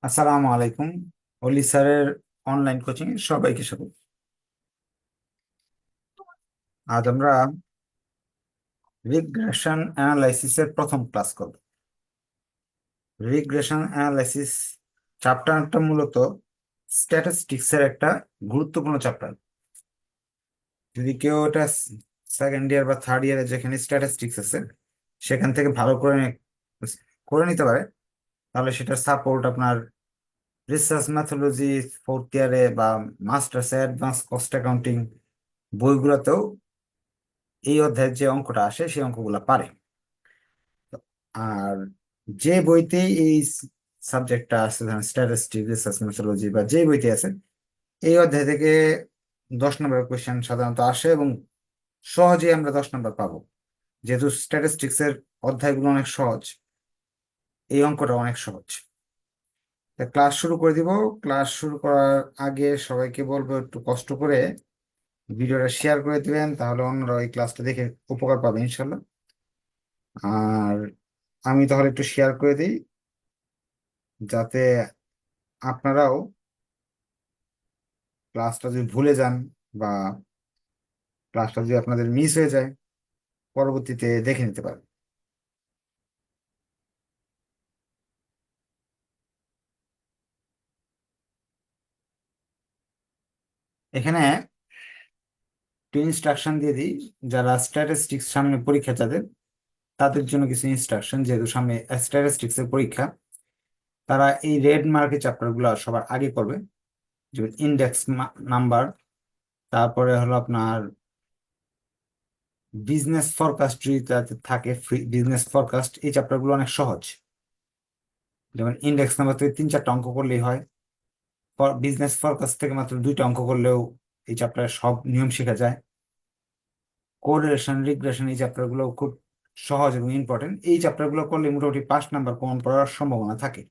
আসসালামু আলাইকুম। অলি স্যারের অনলাইন কোচিং সবাইকে স্বাগত। আজ আমরা রিগ্রেশন অ্যানালাইসিসের প্রথম ক্লাস করব। রিগ্রেশন অ্যানালাইসিস চ্যাপ্টারটা মূলত স্ট্যাটিস্টিক্সের একটা গুরুত্বপূর্ণ চ্যাপ্টার। যদি কেউ এটা সেকেন্ড ইয়ার বা থার্ড ইয়ারে যেখানে স্ট্যাটিস্টিক্স আছে সেখান থেকে ভালো করে করে নিতে পারে, তাহলে সেটার সাপোর্ট আপনার রিসার্চ ম্যাথোলজি ফোর্থ ইয়ারে বা মাস্টার্স অ্যাডভান্স কস্ট অ্যাকাউন্টিং বইগুলোতেও এই অধ্যায়ের যে অঙ্কটা আসে সেই অঙ্কগুলো পারে। আর যে বইতে এই সাবজেক্টটা আছে, ধরেন স্ট্যাটিস্টিক্স, রিসার্চ মেথোলজি বা যে বইতে আছে, এই অধ্যায় থেকে 10 নম্বর কোয়েশ্চেন সাধারণত আসে এবং সহজেই আমরা 10 নম্বর পাবো। যেহেতু স্ট্যাটিস্টিক্স এর অধ্যায়গুলো অনেক সহজ, এই অঙ্কটা অনেক সহজ। ক্লাস শুরু করে দিব। ক্লাস শুরু করার আগে সবাইকে বলবো একটু কষ্ট করে ভিডিওটা শেয়ার করে দিবেন, তাহলে অন্যরা এই ক্লাসটা দেখে উপকার পাবে ইনশাল্লাহ। আর আমি তাহলে একটু শেয়ার করে দিই, যাতে আপনারাও ক্লাসটা যদি ভুলে যান বা ক্লাসটা যদি আপনাদের মিস হয়ে যায়, পরবর্তীতে দেখে নিতে পারেন। এখানে একটু ইনস্ট্রাকশন দিয়ে দিই, যারা স্ট্যাটিস্টিক্স সামনে পরীক্ষা যাদের, তাদের জন্য কিছু ইনস্ট্রাকশন। যেহেতু সামনে স্ট্যাটিস্টিক্স এর পরীক্ষা, তারা এই রেড মার্কের চ্যাপ্টার গুলো সবার আগে করবে। যেমন ইন্ডেক্স নাম্বার, তারপরে হলো আপনার বিজনেস ফরকাস্ট, যদি তাতে থাকে বিজনেস ফরকাস্ট, এই চ্যাপ্টার গুলো অনেক সহজ। যেমন ইন্ডেক্স নাম্বার থেকে 3-4টা অঙ্ক করলেই হয়। বিজনেস ফরকাস্ট থেকে মাত্র 2টা অঙ্ক করলেও এই চ্যাপ্টারের সব নিয়ম শেখা যায়। কোরিলেশন, রিগ্রেশন, এই চ্যাপ্টার গুলো খুব সহজ এবং ইম্পর্টেন্ট। এই চ্যাপ্টার গুলো করলে মোটামুটি 5 নাম্বার কমন পড়ার সম্ভাবনা থাকে।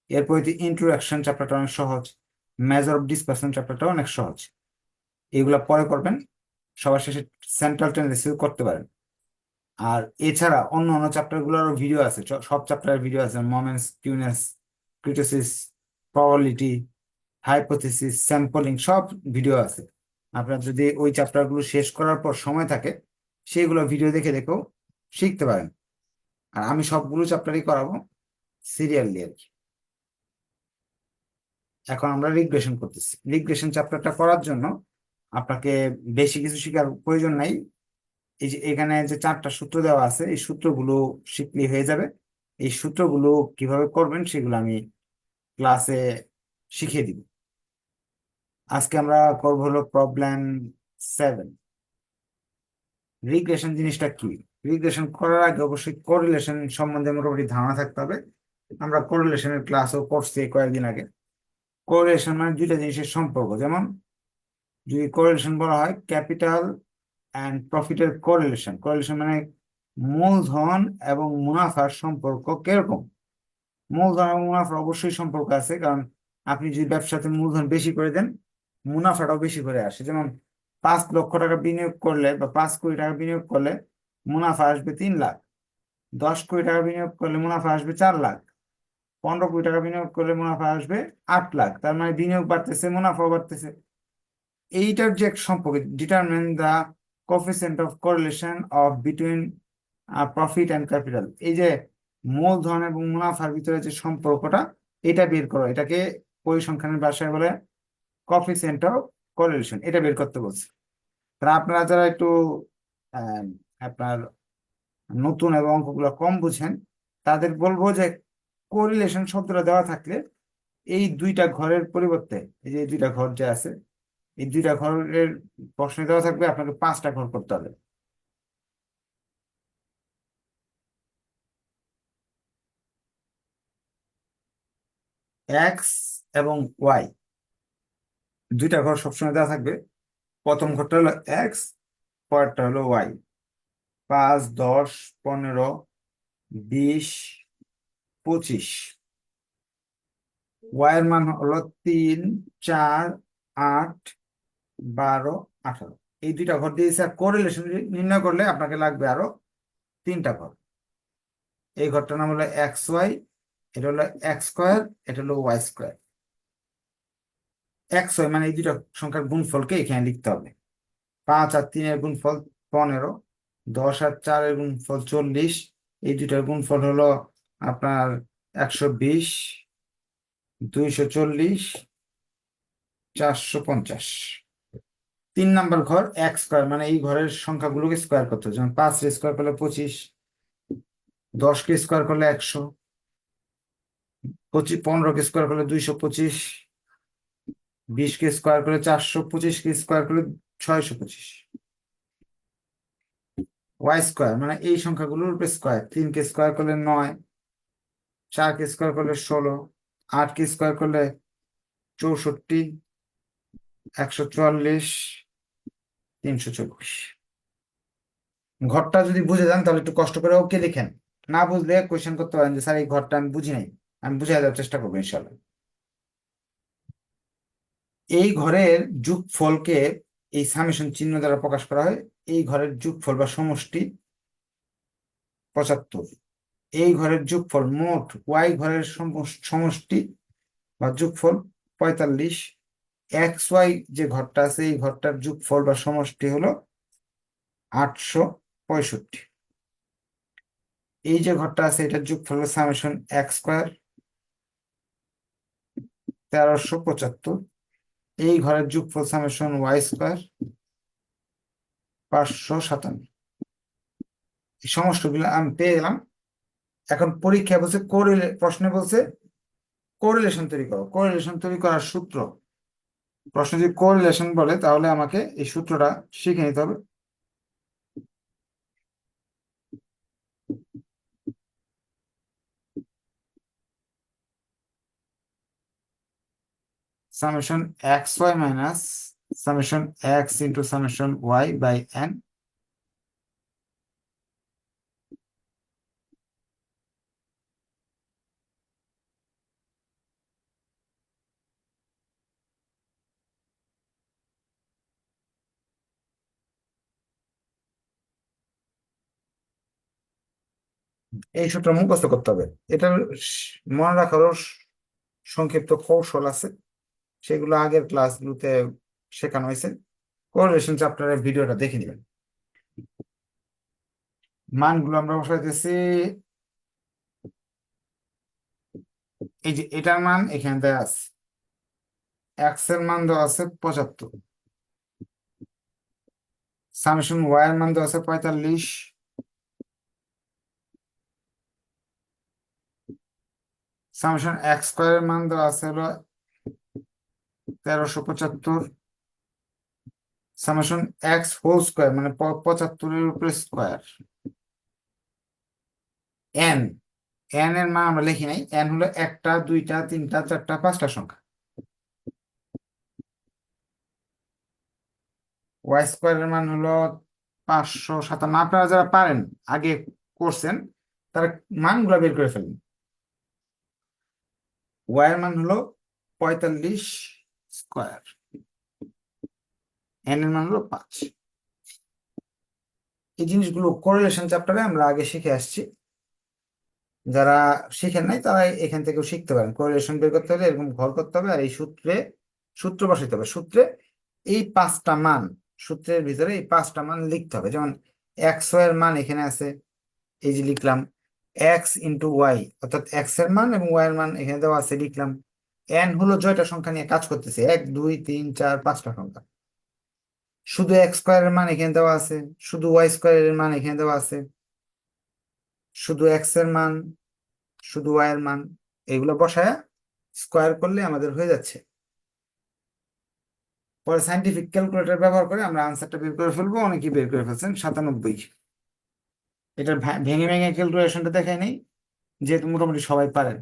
এরপর ইন্ট্রোডাকশন চ্যাপ্টারটা অনেক সহজ। মেজর অফ ডিসপারশন চ্যাপ্টারটা অনেক সহজ। এগুলা পরে করবেন, সবার শেষে সেন্ট্রাল টেন্ডেন্সি করতে পারেন। আর এছাড়া অন্য অন্য চ্যাপ্টার গুলোরও ভিডিও আছে, সব চ্যাপ্টারের ভিডিও আছে। মোমেন্টস, কিউনেস, ক্রিটিসিস, প্রবাবিলিটি, হাইপোথিসিস, স্যাম্পলিং, সব ভিডিও আছে। আপনার যদি ওই চ্যাপ্টার গুলো শেষ করার পর সময় থাকে, সেইগুলো ভিডিও দেখে দেখেও শিখতে পারেন। আর আমি সবগুলো চ্যাপ্টারই করাবো সিরিয়ালি আর কি। এখন আমরা রিগ্রেশন করতেছি। রিগ্রেশন চ্যাপ্টারটা করার জন্য আপনাকে বেশি কিছু শেখার প্রয়োজন নাই। এই যে এখানে যে 4টা সূত্র দেওয়া আছে, এই সূত্রগুলো শিখলেই হয়ে যাবে। এই সূত্রগুলো কিভাবে করবেন সেগুলো আমি ক্লাসে শিখিয়ে দিব। আজকে আমরা করব হলো প্রবলেম 7। রিগ্রেশন জিনিসটা কি? রিগ্রেশন করার আগে অবশ্যই কোরিলেশন সম্বন্ধে মোটামুটি ধারণা থাকতে হবে। আমরা কোরিলেশনের ক্লাসও করছি কয়েকদিন আগে। কোরিলেশন মানে দুইটা জিনিসের সম্পর্ক। যেমন যদি কোরিলেশন বলা হয় ক্যাপিটাল অ্যান্ড প্রফিটের কোরিলেশন, কোরিলেশন মানে মূলধন এবং মুনাফার সম্পর্ক কিরকম। মূলধন এবং মুনাফার অবশ্যই সম্পর্ক আছে, কারণ আপনি যদি ব্যবসাতে মূলধন বেশি করে দেন, মুনাফাটাও বেশি করে আসে। যেমন 5 লক্ষ টাকা বিনিয়োগ করলে বা 5 কোটি টাকা বিনিয়োগ করলে মুনাফা আসবে 3 লাখ। 10 কোটি টাকা বিনিয়োগ করলে মুনাফা আসবে 4 লাখ। 15 কোটি টাকা বিনিয়োগ করলে মুনাফা আসবে 8 লাখ। তার মানে বিনিয়োগ বাড়তেছে, মুনাফাও বাড়তেছে। এইটার যে এক সম্পর্ক, determine the coefficient of correlation of between profit and capital. এই যে মূলধন এবং মুনাফার ভিতরে যে সম্পর্কটা, এটা বের করো। এটাকে পরিসংখ্যানের ভাষায় বলে কোফিসিয়েন্ট অফ কোরিলেশন। এটা বের করতে বলছে। তারা আপনারা যারা একটু আহ, আপনার নতুন এবং অঙ্কগুলো কম বুঝেন, তাদের বলবো যে কোরিলেশন শব্দটা দেওয়া থাকলে এই দুইটা ঘরের পরিবর্তে, এই যে 2টা ঘর যে আছে, এই 2টা ঘরের প্রশ্নে দেওয়া থাকবে আপনাকে 5টা ঘর করতে হবে। এক্স এবং ওয়াই, 2টা ঘর সবসময় দেওয়া থাকবে। প্রথম ঘরটা হলো এক্স, পরেরটা হলো ওয়াই। 5, 10, 15, 20, 25। ওয়াই এর মান হলো 3, 4, 8, 12, 18। এই 2টা ঘর দিয়েছে। আর কোরিলেশন নির্ণয় করলে আপনাকে লাগবে আরো 3টা ঘর। এই ঘরটার নাম হলো এক্স ওয়াই, এটা হলো এক্স স্কোয়ার, এটা হলো ওয়াই স্কোয়ার। এক্স ওয়াই মানে এই দুটো সংখ্যার গুণফলকে এখানে লিখতে হবে। 5 আর 3-এর গুণফল 15, 10 আর 4-এর গুণফল 40, এই দুটার গুণফল হলো আপনার 120, 240, 450। 3 নাম্বার ঘর এক্স স্কোয়ার মানে এই ঘরের সংখ্যাগুলোকে স্কোয়ার করতে হবে, যেমন 5 স্কোয়ার করলে 25, 10-কে স্কোয়ার করলে 100, 15-কে স্কোয়ার করলে 225, 20-কে স্কোয়ার করলে 400, 25-কে স্কোয়ার করলে 625। ওয়াই স্কোয়ার মানে এই সংখ্যাগুলোর উপরে স্কোয়ার, 3-কে স্কোয়ার করলে 9, 4-কে স্কোয়ার করলে 16, 8-কে স্কোয়ার করলে 64, 144, 324। ঘরটা যদি বুঝে যান তাহলে একটু কষ্ট করে ওকে লিখেন, না বুঝলে কোয়েশ্চেন করতে পারেন যে স্যার এই ঘরটা আমি বুঝি নাই, আমি বুঝিয়ে দেওয়ার চেষ্টা করবো ইনশাল্লাহ। এই ঘরের যোগফলকে এই সামেশন চিহ্ন দ্বারা প্রকাশ করা হয়। এই ঘরের যোগফল বা সমষ্টি 75। এই ঘরের যোগফল মোট ওয়াই ঘরের সমষ্টি বা যোগফল 45। এক্স ওয়াই যে ঘরটা আছে এই ঘরটার যোগফল বা সমষ্টি হলো 865। এই যে ঘরটা আছে এটার যোগফল হলো সামেশন এক্স স্কোয়ার 1375। এই ঘরের যোগফল সামেশন ওয়াই স্কোয়ার 557। এই সমস্তগুলো আমি পেয়ে গেলাম। এখন পরীক্ষা বলছে প্রশ্নে বলছে কোরিলেশন তৈরি করো। কোরিলেশন তৈরি করার সূত্র, প্রশ্ন যদি কোরিলেশন বলে তাহলে আমাকে এই সূত্রটা শিখে নিতে হবে। Summation X Y minus summation X into summation Y by N. এই সূত্র মুখস্থ করতে হবে। এটার মনে রাখারও সংক্ষিপ্ত কৌশল আছে, সেগুলো আগের ক্লাসগুলোতে শেখানো হয়েছে। কোরিলেশন চ্যাপ্টারের ভিডিওটা দেখে নেবেন। মানগুলো আমরা বসাইতেছি, এই যে এটার মান এখানে দেওয়া আছে, এক্স এর মান দেওয়া আছে 75, সামেশন ওয়াই এর মান দেওয়া আছে 45, সামেশন এক্স স্কোয়ার এর মান দেওয়া আছে হলো 1375, সামেশন এক্স হোল স্কোয়ার মানে 75-এর উপরে স্কোয়ার। এন, এন এর মান আমরা লিখি নাই, এন হলো 1টা 2টা 3টা 4টা 5টা সংখ্যা। ওয়াই স্কোয়ার এর মান হলো 557। আপনারা যারা পারেন আগে করছেন তারা মানগুলো বের করে ফেলবেন। ওয়াই এর মান হলো 45 স্কোয়ার, এন এর মান হলো 5। এই জিনিসগুলো কোরিলেশন চ্যাপ্টারে আমরা আগে শিখে আসছি, যারা শিখেন নাই তারা এখান থেকেও শিখতে পারেন। কোরিলেশন বের করতে হলে এরকম ঘর করতে হবে আর এই সূত্র বসাইতে হবে। সূত্রে এই 5টা মান, সূত্রের ভিতরে এই 5টা মান লিখতে হবে। যেমন এক্স ওয়াই এর মান এখানে আছে, এই যে লিখলাম এক্স ইন্টু ওয়াই, অর্থাৎ এক্স এর মান এবং ওয়াই এর মান এখানে দেওয়া আছে লিখলাম। এন হলো জয়টা সংখ্যা নিয়ে কাজ করতেছে, 1 2 3 4 5টা সংখ্যা। শুধু এক্স স্কোয়ারের মান এখানে দেওয়া আছে, শুধু ওয়াই স্কোয়ারের মান এখানে দেওয়া আছে, শুধু এক্স এর মান, শুধু ওয়াই এর মান, এগুলো বসায় স্কোয়ার করলে আমাদের হয়ে যাচ্ছে। পরে সাইন্টিফিক ক্যালকুলেটর ব্যবহার করে আমরা আনসারটা বের করে ফেলবো। অনেকেই বের করে ফেলছেন 97। এটার ভেঙে ভেঙে ক্যালকুলেশনটা দেখাই নেই, যেহেতু মোটামুটি সবাই পারেন।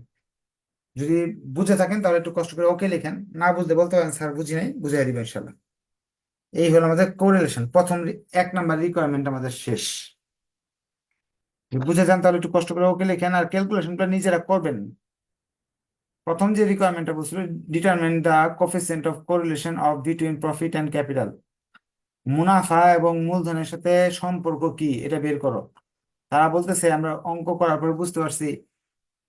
যদি বুঝে থাকেন তাহলে একটু কষ্ট করে ওকে লেখেন, না বুঝলে বলতে পারেন স্যার বুঝি নাই, বুঝাই দিবেন ইনশাল্লাহ। এই হলো আমাদের কোরিলেশন, প্রথম 1 নাম্বার রিকোয়ারমেন্ট আমাদের শেষ। যদি বুঝে যান তাহলে একটু কষ্ট করে ওকে লেখেন আর ক্যালকুলেশনটা নিজেরা করবেন। প্রথম যে রিকোয়ারমেন্টটা বলছিল, determine the coefficient of correlation of between profit and capital, মুনাফা এবং মূলধনের সাথে সম্পর্ক কি এটা বের করো। তারা বলতেছে, আমরা অঙ্ক করার পর বুঝতে পারছি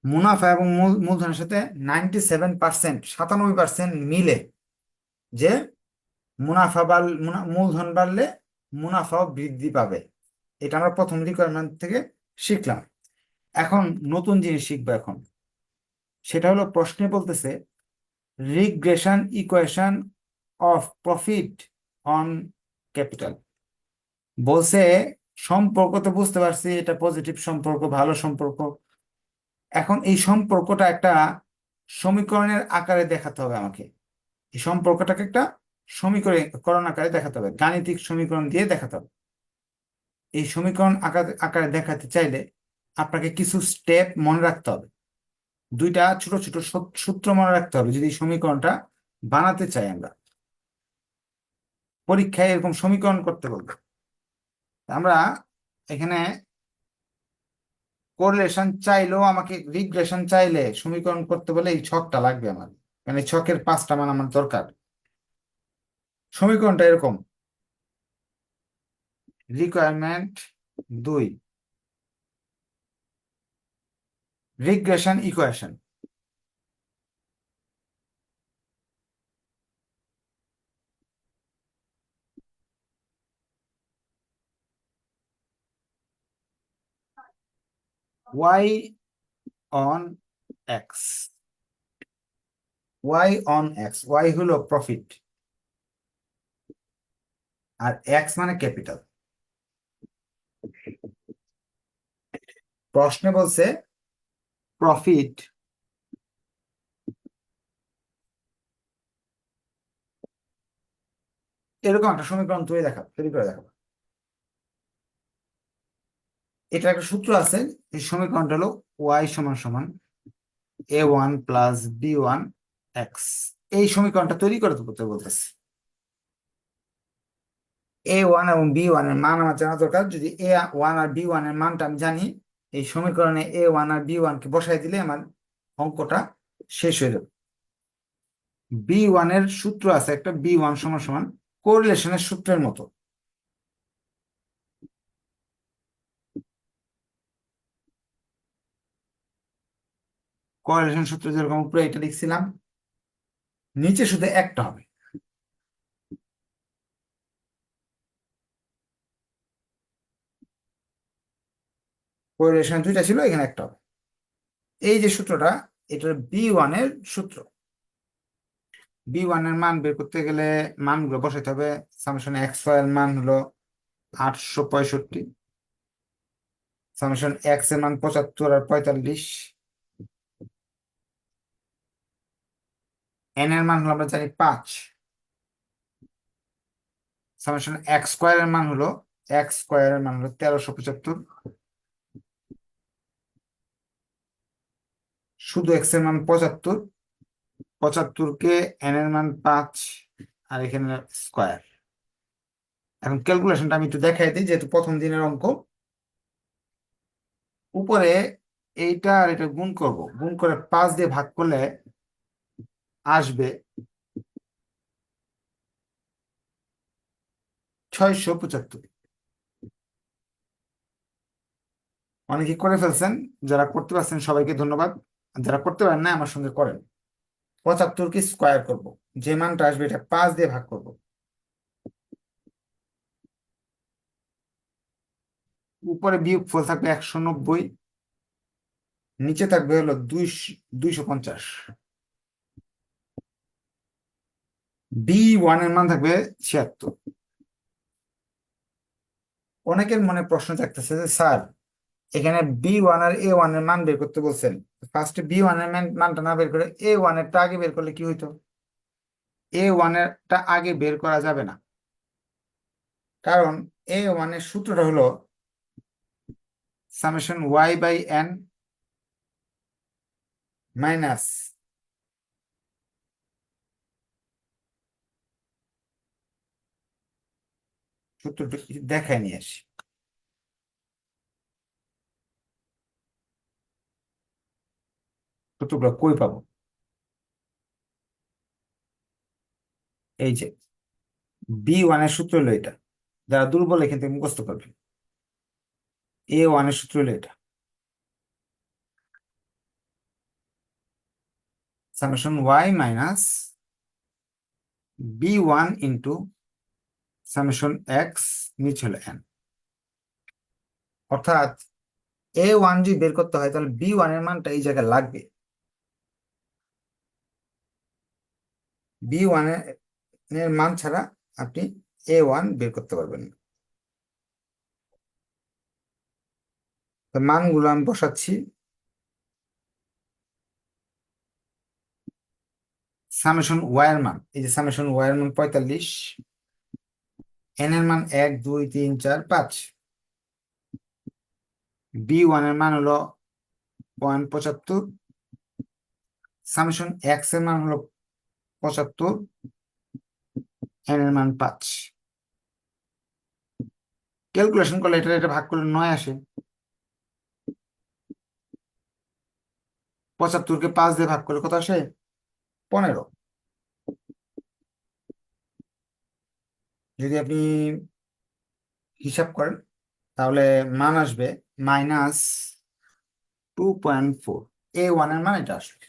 মুনাফা এবং মূলধনের সাথে 97%, 97% মিলে যে মুনাফা মূলধন বাড়লে মুনাফাও বৃদ্ধি পাবে। এটা আমরা প্রথম রিকোয়ারমেন্ট থেকে শিখলাম। এখন নতুন জিনিস শিখবো এখন, সেটা হলো প্রশ্নে বলতেছে regression equation of profit on capital. বলছে সম্পর্ক তো বুঝতে পারছি, এটা পজিটিভ সম্পর্ক, ভালো সম্পর্ক। এখন এই সম্পর্কটা একটা সমীকরণের আকারে দেখাতে হবে আমাকে। এই সম্পর্কটাকে একটা সমীকরণ আকারে দেখাতে হবে, গাণিতিক সমীকরণ দিয়ে দেখাতে হবে। এই সমীকরণ আকারে দেখাতে চাইলে আপনাকে কিছু স্টেপ মনে রাখতে হবে, দুইটা ছোট ছোট সূত্র মনে রাখতে হবে যদি এই সমীকরণটা বানাতে চাই আমরা। পরীক্ষায় এরকম সমীকরণ করতে বলবো। আমরা এখানে কোরিলেশন চাইলেও আমাকে রিগ্রেশন চাইলে সমীকরণ করতে বলে এই ছকটা লাগবে আমার, মানে ছকের 5টা মান আমার দরকার। সমীকরণটা এরকম, requirement 2, regression equation. Y on X, Y হলো প্রফিট আর এক্স মানে ক্যাপিটাল। প্রশ্নে বলছে প্রফিট এরকম একটা সমীকরণ তৈরি করে দেখাবো। এটা একটা সূত্র আছে, এই সমীকরণটা হলো ওয়াই সমান সমান a1 প্লাস b1 এক্স। এই সমীকরণটা তৈরি করে করতে বলতেছে। a1 এবং b1 এর মান আমার জানা দরকার। যদি a1 আর b1 এর মানটা আমি জানি, এই সমীকরণে a1 আর b1 কে বসাই দিলে আমার অঙ্কটা শেষ হয়ে যাবে। b1 এর সূত্র আছে একটা, b1 সমান সমান কোরিলেশনের সূত্রের মতো। কোরিলেশন সূত্র যেরকম উপরে এটা লিখছিলাম, নিচে শুধু একটা হবে। কোরিলেশন দুইটা ছিল, এখানে একটা হবে। এই যে সূত্রটা, এটা b1 এর সূত্র। b1 এর মান বের করতে গেলে মানগুলো বসাইতে হবে। সামেশন এক্স এর মান হলো 865, সামেশন এক্স এর মান 75 আর 45, এন এর মান হলো আমরা জানি 5, সামেশন এক্স স্কোয়ার এর মান হলো 1375, শুধু এক্স এর মান 75, 75 কে এন এর মান 5 আর এখানে স্কোয়ার। এখন ক্যালকুলেশনটা আমি একটু দেখাই দিই, যেহেতু প্রথম দিনের অঙ্ক। উপরে এইটা আর এটা গুণ করব, গুণ করে 5 দিয়ে ভাগ করলে আসবে 675। অনেকে করে ফেলছেন, যারা করতে পারছেন সবাইকে ধন্যবাদ। যারা করতে পারেন না আমার সঙ্গে করেন। 75কে স্কোয়ার করব, যে মানটা আসবে এটা 5 দিয়ে ভাগ করব। উপরে বিয়োগফল থাকবে 190, নিচে থাকবে হলো 250। b1 এর মান থাকবে 76। অনেকের মনে প্রশ্ন থাকতেছে যে স্যার, এখানে b1 আর a1 এর মান বের করতে বলছেন, ফার্স্টে b1 এর মানটা না বের করে a1 এরটা আগে বের করলে কি হইতো? a1 এরটা আগে বের করা যাবে না, কারণ a1 এর সূত্রটা হলো summation Y by N minus সূত্রটা দেখায় নিয়ে আসি। সূত্রগুলো কই পাবো? এই যে b1 এর সূত্র হলো এটা, যারা দুর্বল এখান থেকে মুখস্থ করবে। a1 এর সূত্র হলো এটা। Summation Y minus b1 into summation X নিচ হলো n। অর্থাৎ a1 যদি বের করতে হয় তাহলে b1 এর মানটা এই জায়গায় লাগবে। b1 এর মান ছাড়া আপনি a1 বের করতে পারবেন না। তো মানগুলো আমি বসাচ্ছি। সামেশন ওয়াই এর মান, এই যে সামেশন ওয়াই এর মান 45, n এর মান 1 2 3 4 5, b1 এর মান হলো 0.75, সামেশন এক্স এর মান হলো 75, n এর মান 5। ক্যালকুলেশন করলে এটা ভাগ করলে 9 আসে। 75কে 5 দিয়ে ভাগ করলে কত আসে? 15। যদি আপনি হিসাব করেন তাহলে মান আসবে -2.4। a1 এর মান এটা আসবে।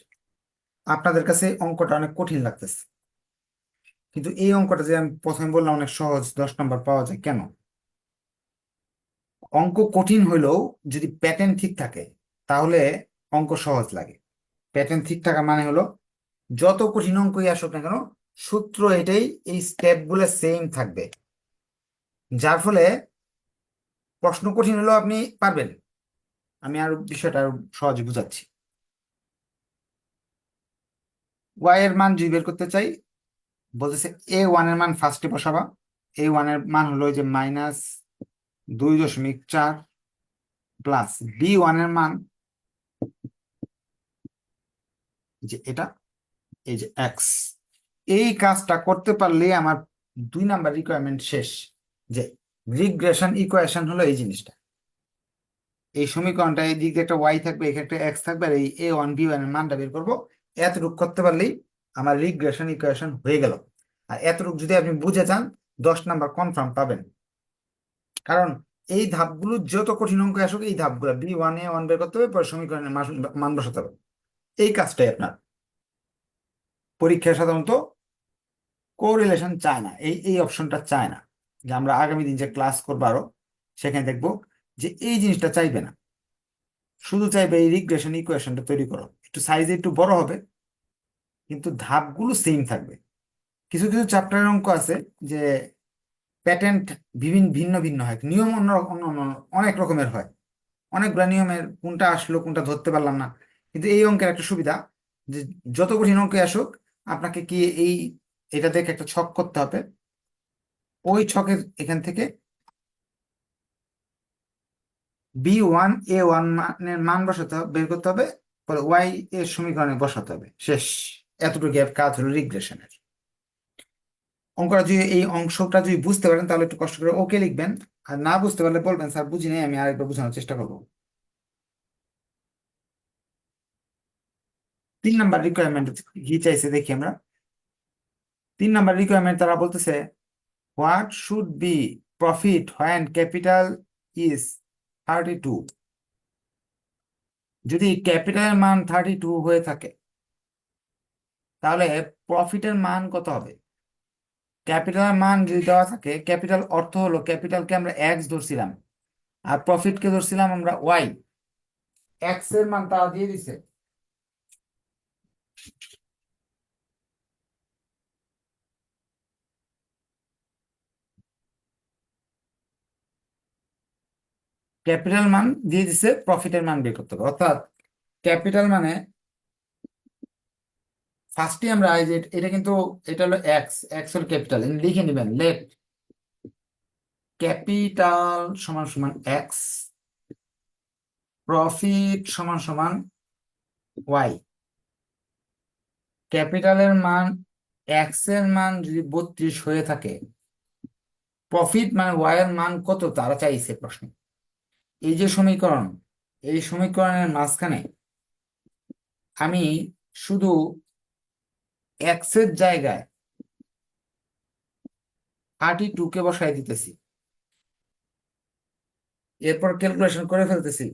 আপনাদের কাছে অঙ্কটা অনেক কঠিন লাগতেছে, কিন্তু এই অঙ্কটা যে আমি প্রথমে বললাম অনেক সহজ, 10 নম্বর পাওয়া যায় কেন? অঙ্ক কঠিন হইলেও যদি প্যাটার্ন ঠিক থাকে তাহলে অঙ্ক সহজ লাগে। প্যাটার্ন ঠিক থাকা মানে হলো যত কঠিন অঙ্কই আসুক না কেন সূত্র এটাই, এই স্টেপ গুলো সেম থাকবে, যার ফলে প্রশ্ন কঠিন হলেও আপনি পারবেন। আমি আরো বিষয়টা আরো সহজে বুঝাচ্ছি। ওয়াই এর মান যদি বের করতে চাই, বলতেছে a1 এর মান ফার্স্টে বসাবা। a1 এর মান হলো এই যে -2.4 প্লাস b1 এর মান যে এটা, এই যে এক্স। এই কাজটা করতে পারলে আমার 2 নাম্বার রিকোয়ারমেন্ট শেষ। যে রিগ্রেশন ইকুয়েশন হলো এই জিনিসটা, এই সমীকরণটা এই দিকে একটা ওয়াই থাকবে, এখানে একটা এক্স থাকবে, আর এই a1 b1 এর মানটা বের করবো। এতটুকু করতে পারলেই আমার রিগ্রেশন ইকুয়েশন হয়ে গেল। আর এতটুকু যদি আপনি বুঝে যান 10 নাম্বার কনফার্ম পাবেন। কারণ এই ধাপগুলো যত কঠিন অঙ্ক আসুক, এই ধাপগুলো b1 a1 বের করতে হবে, পরে সমীকরণের মান বসাতে হবে। এই কাজটাই আপনার পরীক্ষায় সাধারণত কোরিলেশন চায় না, এই এই অপশনটা চায় না। যে আমরা আগামী দিন যে ক্লাস করবো আরো, সেখানে দেখবো যে এই জিনিসটা চাইবে না, শুধু চাইবে এই রিগ্রেশন ইকুয়েশনটা তৈরি করো, একটু সাইজে একটু বড় হবে কিন্তু ধাপগুলো সেম থাকবে। কিছু কিছু চ্যাপ্টারের অঙ্ক আছে যে প্যাটার্ন বিভিন্ন ভিন্ন ভিন্ন হয়, নিয়ম অন্য অন্য অন্য অনেক রকমের হয়, অনেকগুলা নিয়মের কোনটা আসলো কোনটা ধরতে পারলাম না। কিন্তু এই অঙ্কের একটা সুবিধা যে যত কঠিন অঙ্কে আসুক আপনাকে কি এই এটা দেখে একটা ছক করতে হবে, ওই ছকের এখান থেকে b1 a1 মানের মান বসাতে হবে, বের করতে হবে, পরে ওয়াই এর সমীকরণে বসাতে হবে, শেষ। এতটুকু কাজ হলো রিগ্রেশনের। অঙ্কটা যদি এই অংশটা যদি বুঝতে পারেন তাহলে একটু কষ্ট করে ওকে লিখবেন, আর না বুঝতে পারলে বলবেন স্যার বুঝি নাই, আমি আরেকবার বোঝানোর চেষ্টা করবো। 3 নাম্বার রিকোয়ারমেন্ট কি চাইছে দেখি আমরা। 3 নাম্বার রিকোয়ারমেন্ট তারা বলতেছে what should be profit when capital is 32। যদি ক্যাপিটালের মান 32 হয়ে থাকে তাহলে প্রফিটের মান কত হবে? ক্যাপিটালের মান যদি দেওয়া থাকে, ক্যাপিটাল অর্থ হলো ক্যাপিটালকে আমরা এক্স ধরছিলাম আর প্রফিটকে ধরছিলাম আমরা ওয়াই। এক্স এর মান তারা দিয়ে দিছে, ক্যাপিটাল মান দিয়ে দিছে, প্রফিটের মান বের করতে হবে। অর্থাৎ ক্যাপিটাল মানে ফার্স্টে আমরা এই যে এটা কিন্তু এটা হলো এক্স, এক্স হলো ক্যাপিটাল, লিখে নেবেন লেট ক্যাপিটাল সমান সমান এক্স, প্রফিট সমান সমান ওয়াই। ক্যাপিটালের মান এক্স এর মান যদি 32 হয়ে থাকে, প্রফিট মানে ওয়াই এর মান কত তারা চাইছে প্রশ্ন। এই যে সমীকরণ, এই সমীকরণের মাঝখানে আমি শুধু এক্স এর জায়গায় 32 কে বসাই দিতেছি, এরপর ক্যালকুলেশন করে ফেলতেছি।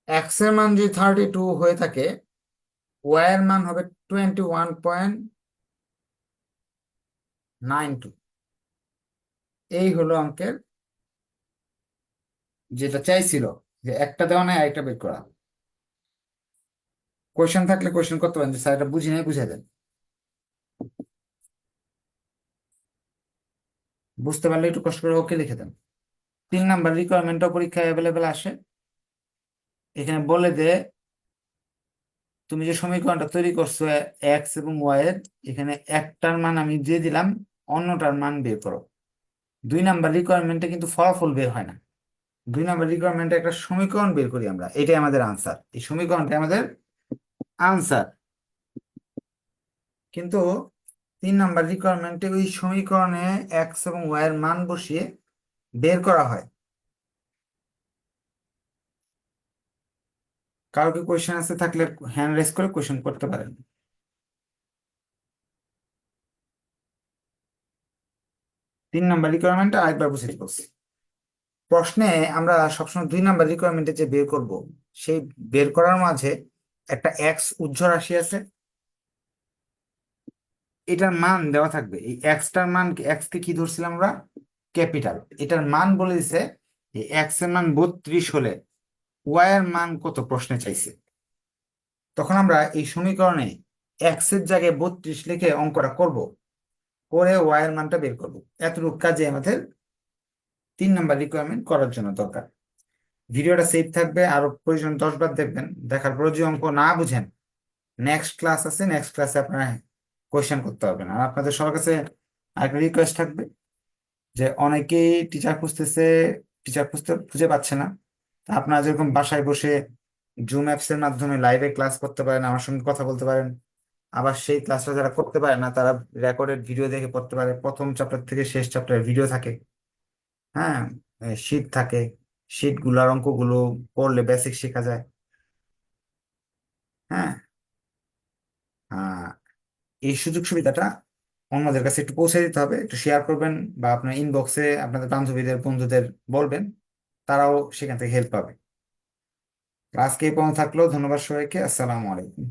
এক্স এর মান যদি 32 হয়ে থাকে, ওয়াই এর মান হবে 21.92। এই হলো অঙ্কের যেটা চাইছিল, যে একটা দেওয়া নাই আরেকটা বের করা। কোয়েশ্চেন থাকলে কোয়েশ্চেন করতে পারেন যে স্যার এটা বুঝি নাই, বুঝাই দেন। বুঝতে পারলে একটু কষ্ট করে ওকে লিখে দেন। 3 নাম্বার রিকোয়ারমেন্টও পরীক্ষায় অ্যাভেলেবেল আসে। এখানে বলে দে তুমি যে সমীকরণটা তৈরি করছো এক্স এবং ওয়াই এর, এখানে একটার মান আমি দিয়ে দিলাম, অন্যটার মান বের করো। 2 নাম্বার রিকোয়ারমেন্টে কিন্তু ফলাফল বের হয় না। 2 নাম্বার রিকোয়ারমেন্টে একটা সমীকরণ বের করি আমরা, এটাই আমাদের আনসার, এই সমীকরণটা আমাদের আনসার। কিন্তু 3 নাম্বার রিকোয়ারমেন্টে ওই সমীকরণে এক্স এবং ওয়াই এর মান বসিয়ে বের করা হয়। কারো কি কোয়েশ্চেন আছে থাকলে হ্যান্ড রেজ করে কোয়েশ্চেন করতে পারেন। 3 নাম্বার রিকোয়ারমেন্টটা আরেকবার বুঝিয়ে বলছি। প্রশ্নে আমরা সবসময় 2 নাম্বার রিকোয়ারমেন্টে যে বের করব, সেই বের করার মাঝে একটা এক্স উজ্জ্ব রাশি আছে, এটার মান দেওয়া থাকবে। এই এক্সটার মান, এক্স কে কি ধরছিলাম আমরা, ক্যাপিটাল। এটার মান বলে দিছে এই এক্স এর মান 32 হলে ওয়াই এর মান কত প্রশ্নে চাইছে। তখন আমরা এই সমীকরণে এক্স এর জায়গায় 32 লিখে অঙ্কটা করব, করে ওয়াই এর মানটা বের করব। এতটুকু কাজে আমাদের 3 নাম্বার রিকোয়ারমেন্ট করার জন্য দরকার। ভিডিওটা সেভ থাকবে, আরো প্রয়োজন 10 বার দেখবেন। দেখার পর যদি অঙ্ক না বুঝেন, নেক্সট ক্লাস আছে, নেক্সট ক্লাসে আপনারা কোয়েশ্চেন করতে পারবেন। আর আপনাদের সবার কাছে আরেকটা রিকোয়েস্ট থাকবে, যে অনেকেই টিচার খুঁজতেছে, টিচার খুঁজে পাচ্ছে না। তা আপনারা যেরকম বাসায় বসে জুম অ্যাপস এর মাধ্যমে লাইভে ক্লাস করতে পারেন, আমার সঙ্গে কথা বলতে পারেন। আবার সেই ক্লাসটা যারা করতে পারে না, তারা রেকর্ডেড ভিডিও দেখে পড়তে পারে। প্রথম চ্যাপ্টার থেকে শেষ চ্যাপ্টারের ভিডিও থাকে। হ্যাঁ, শীট থাকে, শীট গুলার অঙ্কগুলো পড়লে বেসিক শেখা যায়। হ্যাঁ, এই সুযোগ সুবিধাটা অন্যদের কাছে একটু পৌঁছে দিতে হবে, একটু শেয়ার করবেন, বা আপনার ইনবক্সে আপনাদের বান্ধবীদের বন্ধুদের বলবেন, তারাও সেখান থেকে হেল্প পাবে। আজকে এই পর্যন্ত থাকলো, ধন্যবাদ সবাইকে, আসসালামু আলাইকুম।